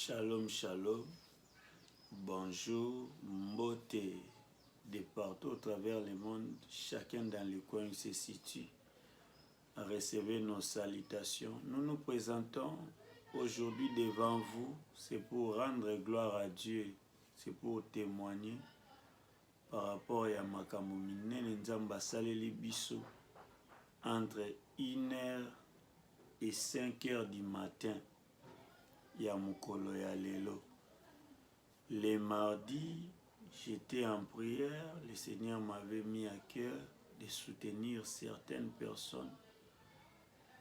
Shalom, shalom, bonjour, mbote, de partout au travers le monde, chacun dans le coin où se situe. Recevez nos salutations. Nous nous présentons aujourd'hui devant vous, c'est pour rendre gloire à Dieu, c'est pour témoigner par rapport à makambo minene nzamba saleli biso entre 1h et 5h du matin. Ya mukolo ya lelo. Les mardis, j'étais en prière. Le Seigneur m'avait mis à cœur de soutenir certaines personnes.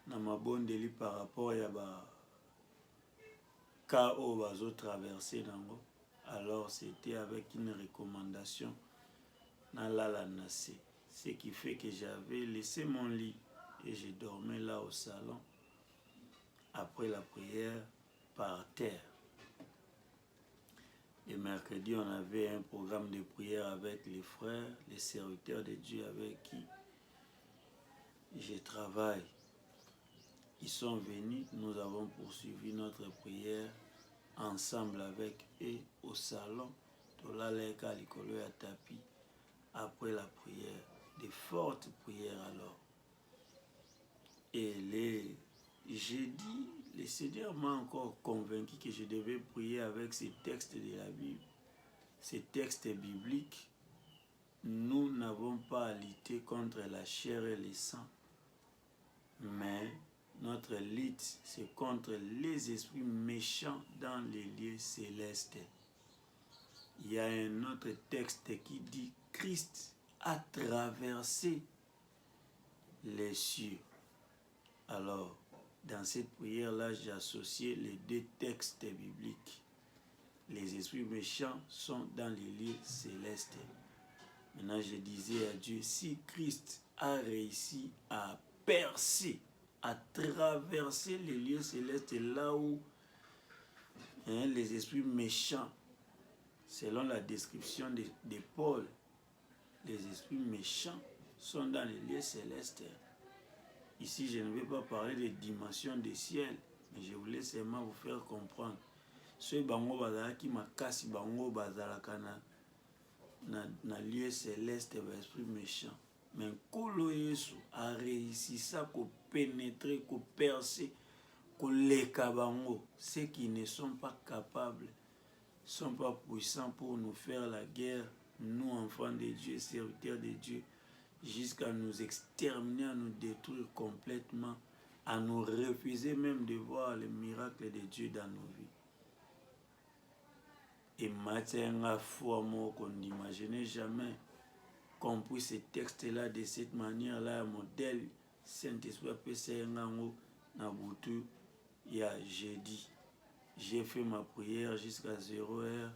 Na mabondeli par rapport à ba cas au bazo traversé nango. Alors c'était avec une recommandation na lala nase. Ce qui fait que j'avais laissé mon lit et je dormais là au salon après la prière par terre. Et mercredi, on avait un programme de prière avec les frères, les serviteurs de Dieu avec qui je travaille. Ils sont venus, nous avons poursuivi notre prière ensemble avec eux au salon. Après la prière, de fortes prières alors. Et les jeudis, le Seigneur m'a encore convaincu que je devais prier avec ces textes de la Bible, ces textes bibliques. Nous n'avons pas à lutter contre la chair et le sang, mais notre lutte, c'est contre les esprits méchants dans les lieux célestes. Il y a un autre texte qui dit Christ a traversé les cieux. Alors, dans cette prière-là, j'ai associé les deux textes bibliques. Les esprits méchants sont dans les lieux célestes. Maintenant, je disais à Dieu, si Christ a réussi à percer, à traverser les lieux célestes, là où les esprits méchants, selon la description de Paul, les esprits méchants sont dans les lieux célestes. Ici, je ne vais pas parler de dimensions des ciels, mais je voulais seulement vous faire comprendre. Ceux bango bazalaki makasi bango bazalaka na lieu céleste ba esprit méchant. Mais Nkolo Yesu a réussi ça ko pénétrer, ko percer, ko leka bango. Ceux qui ne sont pas capables, sont pas puissants pour nous faire la guerre, nous enfants de Dieu, serviteurs de Dieu, jusqu'à nous exterminer, à nous détruire complètement, à nous refuser même de voir les miracles de Dieu dans nos vies. Et maintenant, je n'ai jamais compris ce texte-là de cette manière-là, un modèle Saint-Esprit na butu ya jeudi. J'ai fait ma prière jusqu'à 0h.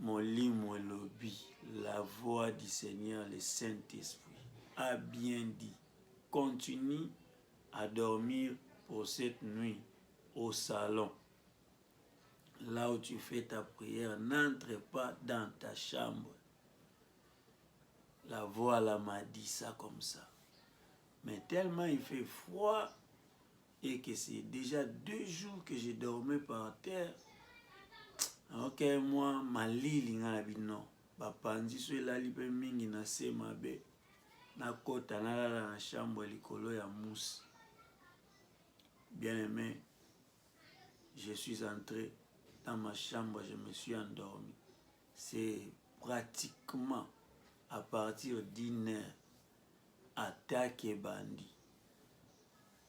Mon lit, mon lobby, la voix du Seigneur, le Saint-Esprit, a bien dit, continue à dormir pour cette nuit au salon. Là où tu fais ta prière, n'entre pas dans ta chambre. La voix là m'a dit ça comme ça. Mais tellement il fait froid et que c'est déjà 2 jours que je dormais par terre. Ok, moi, ma lili nga bino. Bapanzi so elali pe mingi na se mabe. Na kota na la na chambre likolo ya mousse. Bien aimé, je suis entré dans ma chambre, je me suis endormi. C'est pratiquement à partir d'1h, attaque et bandit.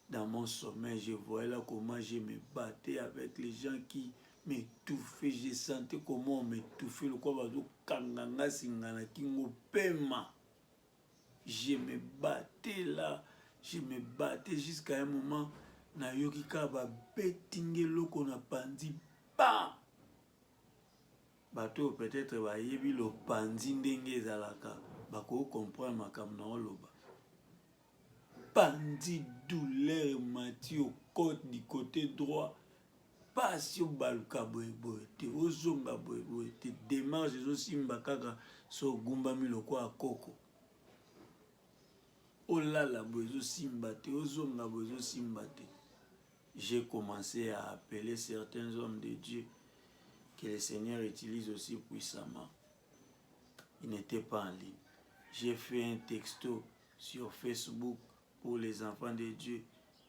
Dans mon sommeil, je voyais là comment je me battais avec les gens qui m'étouffaient. Je sentais comment on m'étouffait. Le quoi kanganga singana kingo pema. Je me battais là, je me battais jusqu'à un moment. Na yoki kaba betinge loko na pandi ba. Bato peut-être ba yebi lo pandi ndenge ezalaka. Bako comprendre makambo na oloba. Pandi douleur mati au côté du côté droit. Passion baluka boy te ozonga boy te démarche zo simba kaka so gumba miloko akoko. Olala boy zo simba te ozonga boy zo simba te. j'ai commencé à appeler certains hommes de Dieu que le Seigneur utilise aussi puissamment. Ils n'étaient pas en ligne. J'ai fait un texto sur Facebook pour les enfants de Dieu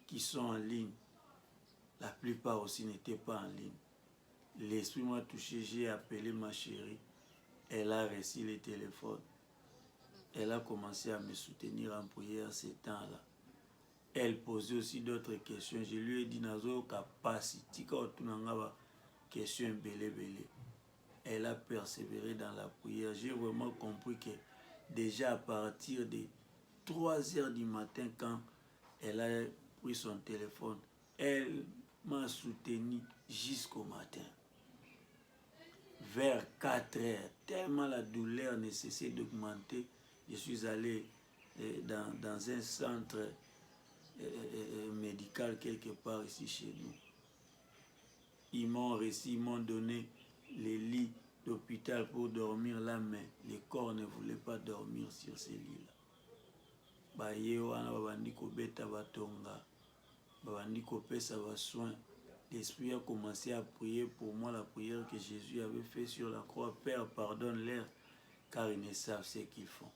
qui sont en ligne. La plupart aussi n'étaient pas en ligne. L'esprit m'a touché, j'ai appelé ma chérie. Elle a reçu le téléphone. Elle a commencé à me soutenir en prière ces temps-là. Elle posait aussi d'autres questions. Je lui ai dit, nazo capacité question belé. Elle a persévéré dans la prière. J'ai vraiment compris que déjà à partir de 3 heures du matin, quand elle a pris son téléphone, elle m'a soutenu jusqu'au matin. Vers 4 heures, tellement la douleur ne cessait d'augmenter, je suis allé dans un centre médical quelque part ici chez nous. Ils m'ont reçu, ils m'ont donné les lits d'hôpital pour dormir là, mais les corps ne voulaient pas dormir sur ces lits-là. Baye wana babandi kobeta batonga, babandi kopesa ba soins. L'Esprit a commencé à prier pour moi la prière que Jésus avait fait sur la croix. Père, pardonne-leur, car ils ne savent ce qu'ils font.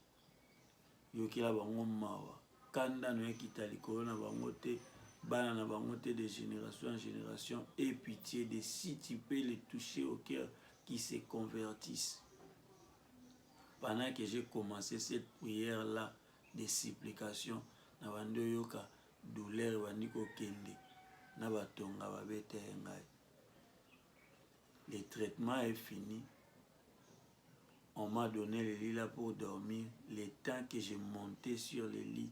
Yokila bango mawa. Kanda no ekita likolo na bango te, bana na bango te de génération en génération. Et pitié de si tu peux les toucher au cœur, qui se convertissent. Pendant que j'ai commencé cette prière-là de supplication, na bando yoka douleur bandiko kende. Le traitement est fini. On m'a donné le lit là pour dormir. Le temps que j'ai monté sur le lit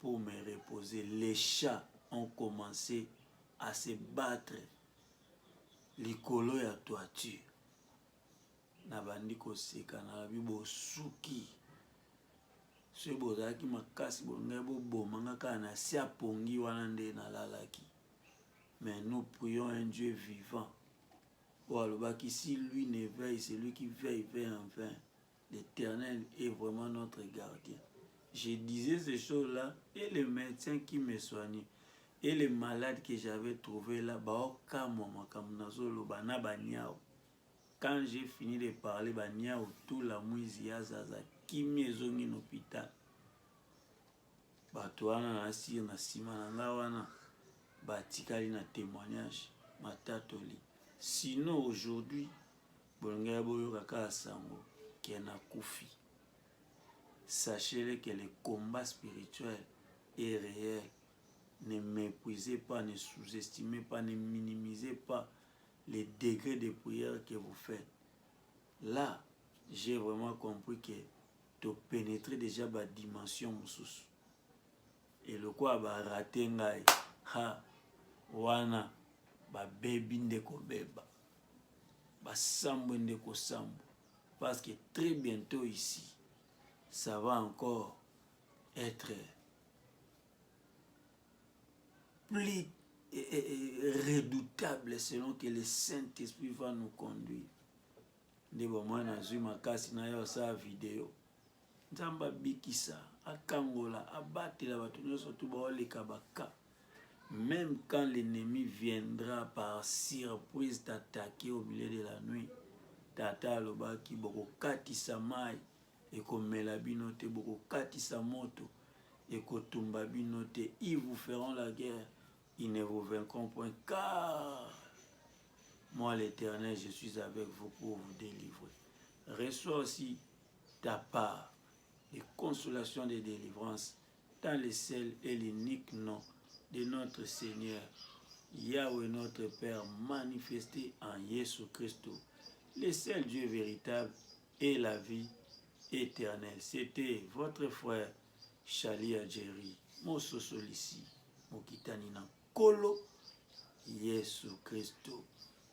pour me reposer, les chats ont commencé à se battre. Les colos à toiture. Nabandi koseka na bibo suki. Ce bozaki makasi bonga bo bomanga kana sia pongi wana nde na lalaki. Mais nous prions un Dieu vivant. Si lui ne veille, c'est lui qui veille enfin. L'Éternel est vraiment notre gardien. Je disais ces choses-là, et les médecins qui me soignaient, et les malades que j'avais trouvés là, quand j'ai fini de parler, tout la mouizia zaza, qui m'ezongi l'hôpital. Batoana na sir na sima na wana. Batikali na témoignage matatoli. Sinon aujourd'hui bolonga boyo kaka sango qui na kufi. Sachez que le combat spirituel est réel. Ne méprisez pas, ne sous-estimez pas, ne minimisez pas les degrés de prière que vous faites. Là, j'ai vraiment compris que tu pénétrer déjà la dimension mususu. Et le quoi va rater ngai. Ha wana ba bebi ndeko beba ba sambo ndeko sambo, parce que très bientôt ici ça va encore être plus redoutable selon que le Saint-Esprit va nous conduire. Ndebo mwana zui makasi na yo sa vidéo nzamba bikisa akangola abatela bato nyonso tu baoleka baka. Même quand l'ennemi viendra par surprise t'attaquer au milieu de la nuit, tata lobaki boko katisa mai ekomela bino te, boko katisa moto ekotumba bino te. Ils vous feront la guerre, ils ne vous vaincront point, car moi l'Éternel, je suis avec vous pour vous délivrer. Reçois aussi ta part de consolation, de délivrance dans le seul et l'unique nom de notre Seigneur, Yahweh notre Père, manifesté en Jésus-Christ, le seul Dieu véritable et la vie éternelle. C'était votre frère Chali Adjeri, Mososolisi, Mokitanina Kolo, Jésus-Christ,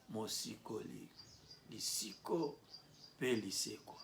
Mosikoli, Lisiko, Peliseko.